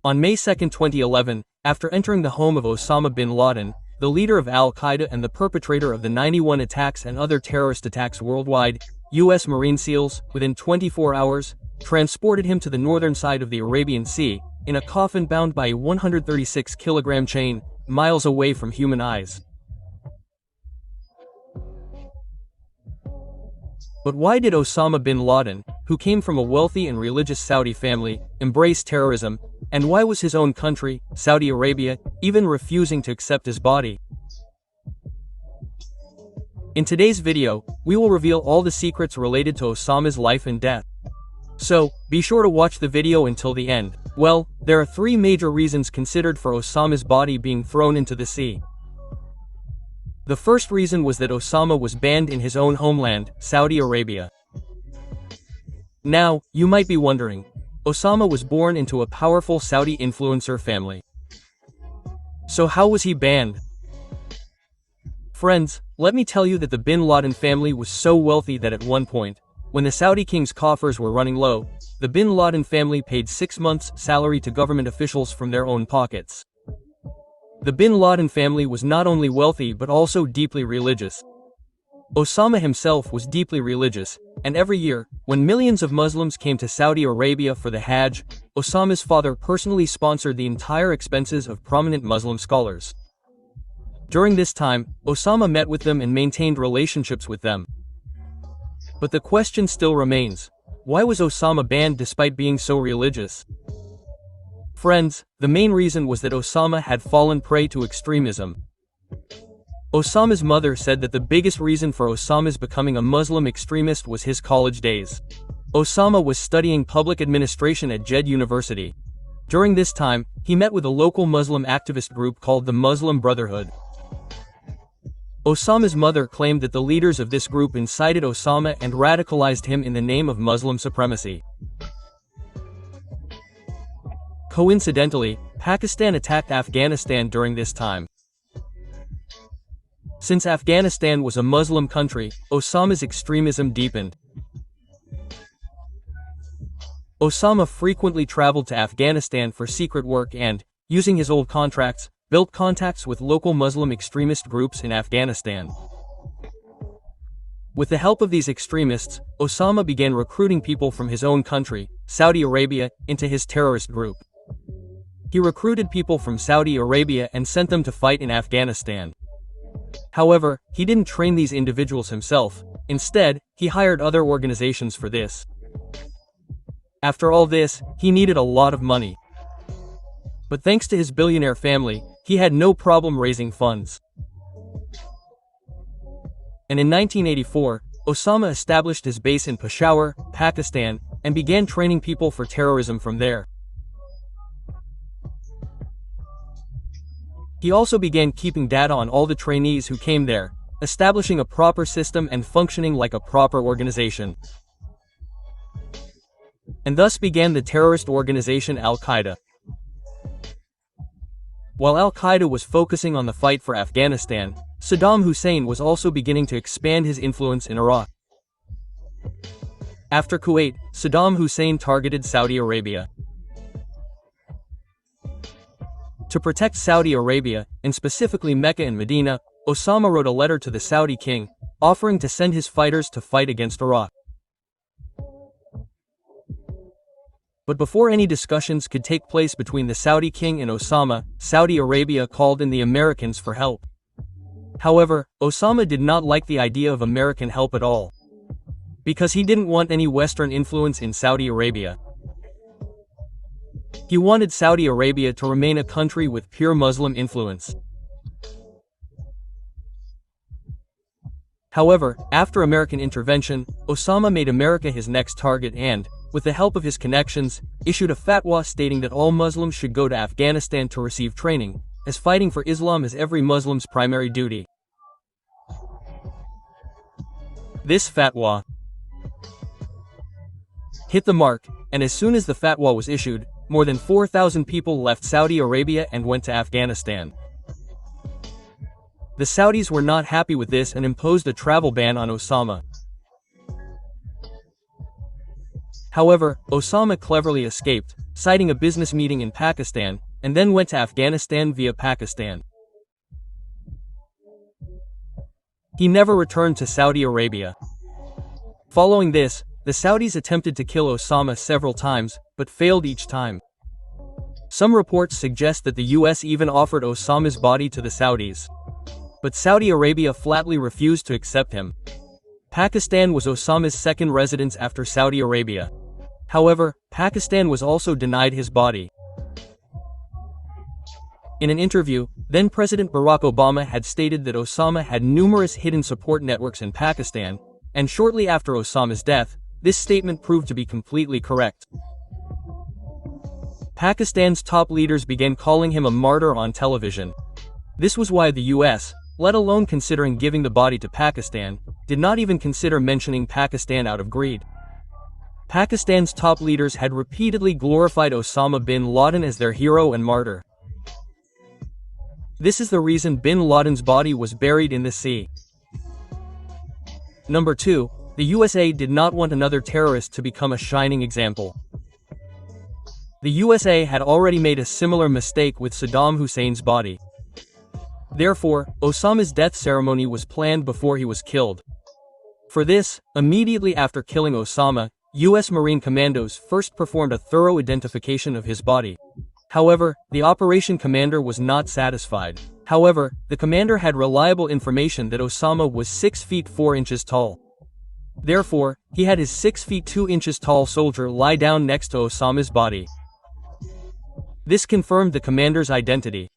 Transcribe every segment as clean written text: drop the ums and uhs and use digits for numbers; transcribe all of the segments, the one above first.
On May 2, 2011, after entering the home of Osama bin Laden, the leader of al-Qaeda and the perpetrator of the 91 attacks and other terrorist attacks worldwide, U.S. Marine SEALs, within 24 hours, transported him to the northern side of the Arabian Sea, in a coffin bound by a 136-kilogram chain, miles away from human eyes. But why did Osama bin Laden, who came from a wealthy and religious Saudi family, embrace terrorism, and why was his own country, Saudi Arabia, even refusing to accept his body? In today's video, we will reveal all the secrets related to Osama's life and death. So, be sure to watch the video until the end. Well, there are three major reasons considered for Osama's body being thrown into the sea. The first reason was that Osama was banned in his own homeland, Saudi Arabia. Now, you might be wondering, Osama was born into a powerful Saudi influencer family. So how was he banned? Friends, let me tell you that the bin Laden family was so wealthy that at one point, when the Saudi king's coffers were running low, the bin Laden family paid 6 months' salary to government officials from their own pockets. The bin Laden family was not only wealthy but also deeply religious. Osama himself was deeply religious, and every year, when millions of Muslims came to Saudi Arabia for the Hajj, Osama's father personally sponsored the entire expenses of prominent Muslim scholars. During this time, Osama met with them and maintained relationships with them. But the question still remains, why was Osama banned despite being so religious? Friends, the main reason was that Osama had fallen prey to extremism. Osama's mother said that the biggest reason for Osama's becoming a Muslim extremist was his college days. Osama was studying public administration at Jeddah University. During this time, he met with a local Muslim activist group called the Muslim Brotherhood. Osama's mother claimed that the leaders of this group incited Osama and radicalized him in the name of Muslim supremacy. Coincidentally, Pakistan attacked Afghanistan during this time. Since Afghanistan was a Muslim country, Osama's extremism deepened. Osama frequently traveled to Afghanistan for secret work and, using his old contracts, built contacts with local Muslim extremist groups in Afghanistan. With the help of these extremists, Osama began recruiting people from his own country, Saudi Arabia, into his terrorist group. He recruited people from Saudi Arabia and sent them to fight in Afghanistan. However, he didn't train these individuals himself. Instead, he hired other organizations for this. After all this, he needed a lot of money. But thanks to his billionaire family, he had no problem raising funds. And in 1984, Osama established his base in Peshawar, Pakistan, and began training people for terrorism from there. He also began keeping data on all the trainees who came there, establishing a proper system and functioning like a proper organization. And thus began the terrorist organization al-Qaeda. While al-Qaeda was focusing on the fight for Afghanistan, Saddam Hussein was also beginning to expand his influence in Iraq. After Kuwait, Saddam Hussein targeted Saudi Arabia. To protect Saudi Arabia, and specifically Mecca and Medina, Osama wrote a letter to the Saudi king, offering to send his fighters to fight against Iraq. But before any discussions could take place between the Saudi king and Osama, Saudi Arabia called in the Americans for help. However, Osama did not like the idea of American help at all, because he didn't want any Western influence in Saudi Arabia. He wanted Saudi Arabia to remain a country with pure Muslim influence. However, after American intervention, Osama made America his next target and, with the help of his connections, issued a fatwa stating that all Muslims should go to Afghanistan to receive training, as fighting for Islam is every Muslim's primary duty. This fatwa hit the mark, and as soon as the fatwa was issued, more than 4,000 people left Saudi Arabia and went to Afghanistan. The Saudis were not happy with this and imposed a travel ban on Osama. However, Osama cleverly escaped, citing a business meeting in Pakistan, and then went to Afghanistan via Pakistan. He never returned to Saudi Arabia. Following this, the Saudis attempted to kill Osama several times, but failed each time. Some reports suggest that the US even offered Osama's body to the Saudis. But Saudi Arabia flatly refused to accept him. Pakistan was Osama's second residence after Saudi Arabia. However, Pakistan was also denied his body. In an interview, then-President Barack Obama had stated that Osama had numerous hidden support networks in Pakistan, and shortly after Osama's death, this statement proved to be completely correct. Pakistan's top leaders began calling him a martyr on television. This was why the US, let alone considering giving the body to Pakistan, did not even consider mentioning Pakistan out of greed. Pakistan's top leaders had repeatedly glorified Osama bin Laden as their hero and martyr. This is the reason bin Laden's body was buried in the sea. Number 2. The USA did not want another terrorist to become a shining example. The USA had already made a similar mistake with Saddam Hussein's body. Therefore, Osama's death ceremony was planned before he was killed. For this, immediately after killing Osama, US Marine commandos first performed a thorough identification of his body. However, the operation commander was not satisfied. However, the commander had reliable information that Osama was 6 feet 4 inches tall. Therefore, he had his 6 feet 2 inches tall soldier lie down next to Osama's body. This confirmed the commander's identity.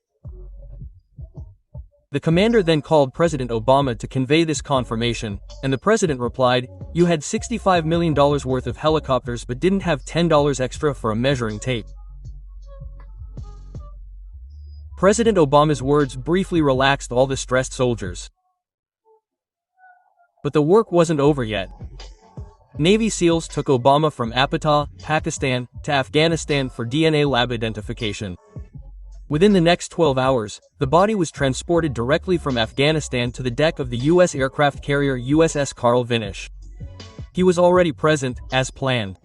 The commander then called President Obama to convey this confirmation, and the president replied, "You had $65 million worth of helicopters but didn't have $10 extra for a measuring tape." President Obama's words briefly relaxed all the stressed soldiers. But the work wasn't over yet. Navy SEALs took Obama from Apata, Pakistan, to Afghanistan for DNA lab identification. Within the next 12 hours, the body was transported directly from Afghanistan to the deck of the U.S. aircraft carrier USS Carl Vinich. He was already present, as planned.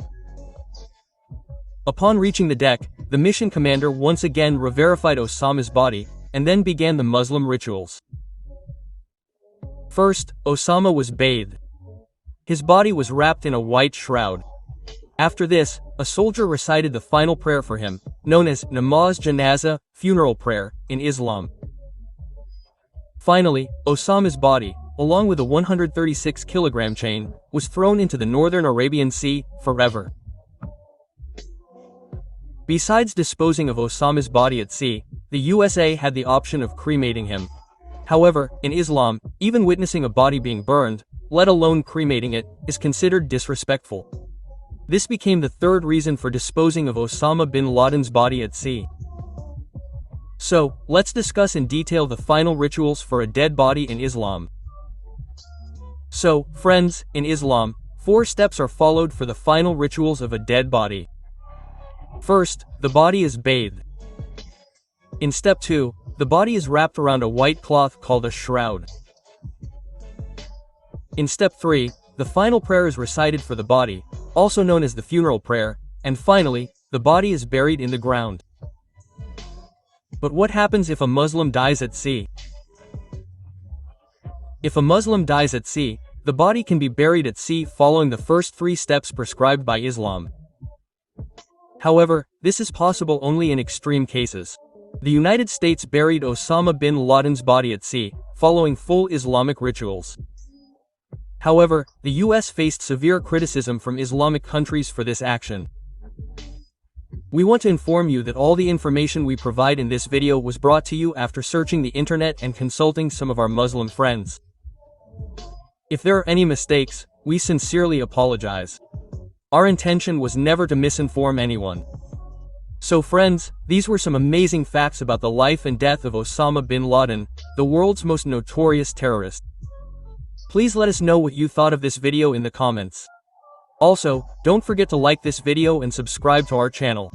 Upon reaching the deck, the mission commander once again re-verified Osama's body, and then began the Muslim rituals. First, Osama was bathed. His body was wrapped in a white shroud. After this, a soldier recited the final prayer for him, known as Namaz Janazah, funeral prayer, in Islam. Finally, Osama's body, along with a 136-kilogram chain, was thrown into the northern Arabian Sea, forever. Besides disposing of Osama's body at sea, the USA had the option of cremating him. However, in Islam, even witnessing a body being burned, let alone cremating it, is considered disrespectful. This became the third reason for disposing of Osama bin Laden's body at sea. So, let's discuss in detail the final rituals for a dead body in Islam. So, friends, in Islam, 4 steps are followed for the final rituals of a dead body. First, the body is bathed. In step 2, the body is wrapped around a white cloth called a shroud. In step 3, the final prayer is recited for the body, also known as the funeral prayer, and finally, the body is buried in the ground. But what happens if a Muslim dies at sea? If a Muslim dies at sea, the body can be buried at sea following the first 3 steps prescribed by Islam. However, this is possible only in extreme cases. The United States buried Osama bin Laden's body at sea, following full Islamic rituals. However, the US faced severe criticism from Islamic countries for this action. We want to inform you that all the information we provide in this video was brought to you after searching the internet and consulting some of our Muslim friends. If there are any mistakes, we sincerely apologize. Our intention was never to misinform anyone. So friends, these were some amazing facts about the life and death of Osama bin Laden, the world's most notorious terrorist. Please let us know what you thought of this video in the comments. Also, don't forget to like this video and subscribe to our channel.